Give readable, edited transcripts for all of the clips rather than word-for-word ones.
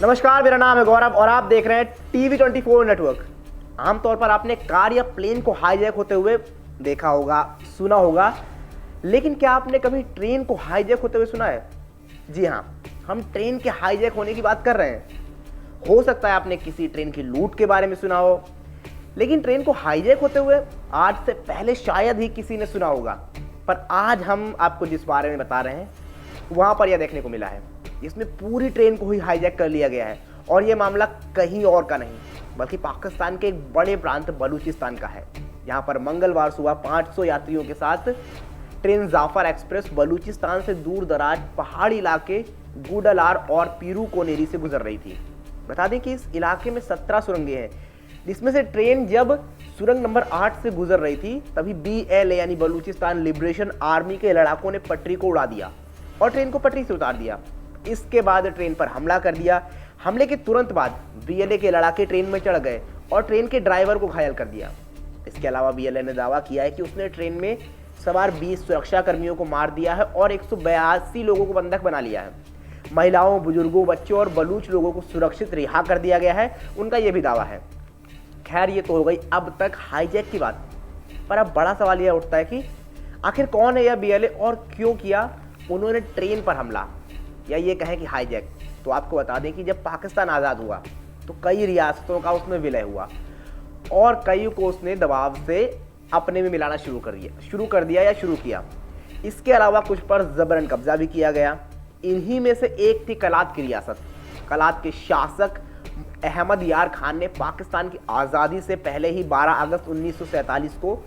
नमस्कार, मेरा नाम है गौरव और आप देख रहे हैं TV24 नेटवर्क। आमतौर पर आपने कार या प्लेन को हाईजैक होते हुए देखा होगा, सुना होगा, लेकिन क्या आपने कभी ट्रेन को हाईजैक होते हुए सुना है? जी हाँ, हम ट्रेन के हाईजैक होने की बात कर रहे हैं। हो सकता है आपने किसी ट्रेन की लूट के बारे में सुना हो, लेकिन ट्रेन को हाईजैक होते हुए आज से पहले शायद ही किसी ने सुना होगा। पर आज हम आपको जिस बारे में बता रहे हैं वहां पर यह देखने को मिला है, इसमें पूरी ट्रेन को ही हाईजैक कर लिया गया है। और यह मामला कहीं और का नहीं बल्कि पाकिस्तान के एक बड़े प्रांत बलूचिस्तान का है। यहाँ पर मंगलवार सुबह 500 यात्रियों के साथ ट्रेन जाफर एक्सप्रेस बलूचिस्तान से दूर दराज पहाड़ी इलाके गुडलार और पीरू कोनेरी से गुजर रही थी। बता दें कि इस इलाके में 17 सुरंगें हैं, जिसमें से ट्रेन जब सुरंग नंबर 8 से गुजर रही थी तभी BLA यानी बलूचिस्तान लिबरेशन आर्मी के लड़ाकों ने पटरी को उड़ा दिया और ट्रेन को पटरी से उतार दिया। इसके बाद ट्रेन पर हमला कर दिया। हमले के तुरंत बाद BLA के लड़ाके ट्रेन में चढ़ गए और ट्रेन के ड्राइवर को घायल कर दिया। इसके अलावा BLA ने दावा किया है कि उसने ट्रेन में सवार 20 सुरक्षा कर्मियों को मार दिया है और 182 लोगों को बंधक बना लिया है। महिलाओं, बुजुर्गों, बच्चों और बलूच लोगों को सुरक्षित रिहा कर दिया गया है, उनका यह भी दावा है। खैर, ये तो हो गई अब तक हाईजैक की बात, पर अब बड़ा सवाल यह उठता है कि आखिर कौन है यह BLA और क्यों किया उन्होंने ट्रेन पर हमला, या ये कहें कि हाईजैक। तो आपको बता दें कि जब पाकिस्तान आज़ाद हुआ तो कई रियासतों का उसमें विलय हुआ और कई को उसने दबाव से अपने में मिलाना शुरू कर दिया। इसके अलावा कुछ पर जबरन कब्जा भी किया गया। इन्हीं में से एक थी कलात की रियासत। कलात के शासक अहमद यार खान ने पाकिस्तान की आज़ादी से पहले ही 12 अगस्त 1947 को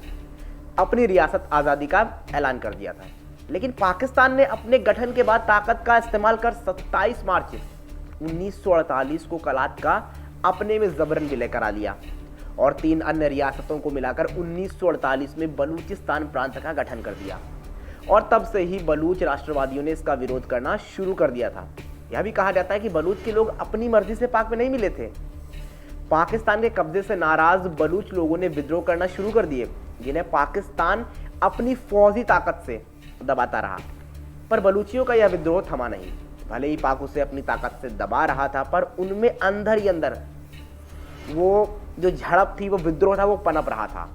अपनी रियासत आज़ादी का ऐलान कर दिया था, लेकिन पाकिस्तान ने अपने गठन के बाद ताकत का इस्तेमाल कर 27 मार्च 1948 को कलात का अपने में जबरन विलय करा लिया और 3 अन्य रियासतों को मिलाकर 1948 में बलूचिस्तान प्रांत का गठन कर दिया। और तब से ही बलूच राष्ट्रवादियों ने इसका विरोध करना शुरू कर दिया था। यह भी कहा जाता है कि बलूच के लोग अपनी मर्जी से पाक में नहीं मिले थे। पाकिस्तान के कब्जे से नाराज बलूच लोगों ने विद्रोह करना शुरू कर दिए, जिन्हें पाकिस्तान अपनी फौजी ताकत से दबाता रहा। पर बलूचियों का यह विद्रोह थमा नहीं। भले ही पाक उसे अपनी ताकत से दबा रहा था, पर उनमें अंदर ही अंदर वो जो झड़प थी, वो विद्रोह था, वो पनप रहा था।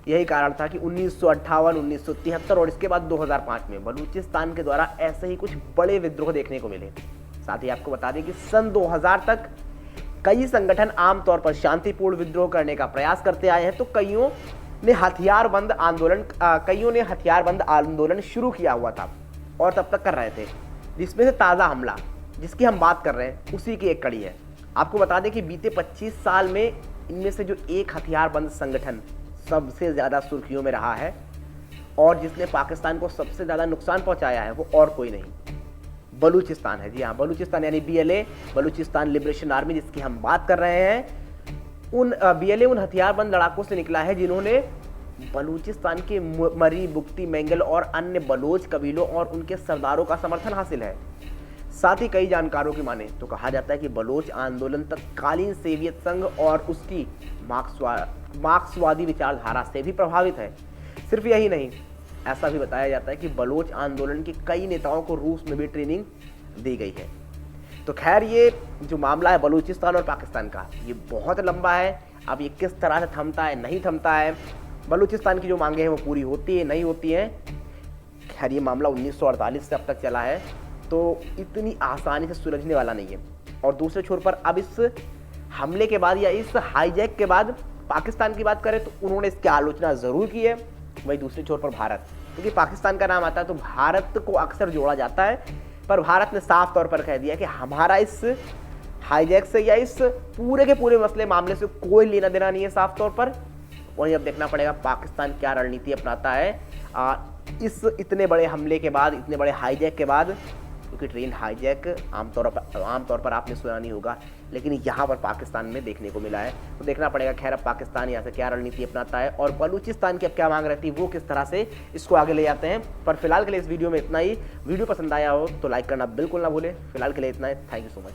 यही कारण था कि 1958, 1973 और इसके बाद 2005 में बलूचिस्तान के द्वारा ऐसे ही कुछ बड़े विद्रोह देखने को मिले। साथ ही आपको बता दें कि सन 2000 तक कई संगठन आमतौर पर शांतिपूर्ण विद्रोह करने का प्रयास करते आए हैं, तो कईयों ने हथियारबंद आंदोलन शुरू किया हुआ था और तब तक कर रहे थे, जिसमें से ताज़ा हमला जिसकी हम बात कर रहे हैं उसी की एक कड़ी है। आपको बता दें कि बीते 25 साल में इनमें से जो एक हथियारबंद संगठन सबसे ज़्यादा सुर्खियों में रहा है और जिसने पाकिस्तान को सबसे ज़्यादा नुकसान पहुंचाया है, वो और कोई नहीं, बलूचिस्तान है। जी हाँ, बलूचिस्तान यानी BLA, बलूचिस्तान लिबरेशन आर्मी, जिसकी हम बात कर रहे हैं। BLA उन हथियारबंद लड़ाकों से निकला है जिन्होंने बलूचिस्तान के मरी, बुख्ती, मेंगल और अन्य बलोच कबीलों और उनके सरदारों का समर्थन हासिल है। साथ ही कई जानकारों की माने तो कहा जाता है कि बलोच आंदोलन तत्कालीन सोवियत संघ और उसकी मार्क्सवादी विचारधारा से भी प्रभावित है। सिर्फ यही नहीं, ऐसा भी बताया जाता है कि बलोच आंदोलन के कई नेताओं को रूस में भी ट्रेनिंग दी गई है। तो खैर, ये जो मामला है बलूचिस्तान और पाकिस्तान का, ये बहुत लंबा है। अब ये किस तरह से थमता है, नहीं थमता है, बलूचिस्तान की जो मांगे हैं वो पूरी होती है, नहीं होती हैं। खैर, ये मामला 1948 से अब तक चला है, तो इतनी आसानी से सुलझने वाला नहीं है। और दूसरे छोर पर अब इस हमले के बाद या इस हाईजैक के बाद पाकिस्तान की बात करें तो उन्होंने इसकी आलोचना ज़रूर की है। वही दूसरे छोर पर भारत, क्योंकि पाकिस्तान का नाम आता है तो भारत को अक्सर जोड़ा जाता है, पर भारत ने साफ तौर पर कह दिया कि हमारा इस हाईजैक से या इस पूरे के पूरे मसले मामले से कोई लेना देना नहीं है साफ तौर पर। वहीं अब देखना पड़ेगा पाकिस्तान क्या रणनीति अपनाता है इस इतने बड़े हमले के बाद, इतने बड़े हाईजैक के बाद। क्योंकि ट्रेन हाईजैक आमतौर पर आपने सुना नहीं होगा, लेकिन यहाँ पर पाकिस्तान में देखने को मिला है। तो देखना पड़ेगा खैर अब पाकिस्तान यहाँ से क्या रणनीति अपनाता है और बलूचिस्तान की अब क्या मांग रहती है, वो किस तरह से इसको आगे ले जाते हैं। पर फिलहाल के लिए इस वीडियो में इतना ही। वीडियो पसंद आया हो तो लाइक करना बिल्कुल ना भूलें। फिलहाल के लिए इतना ही। Thank you so much.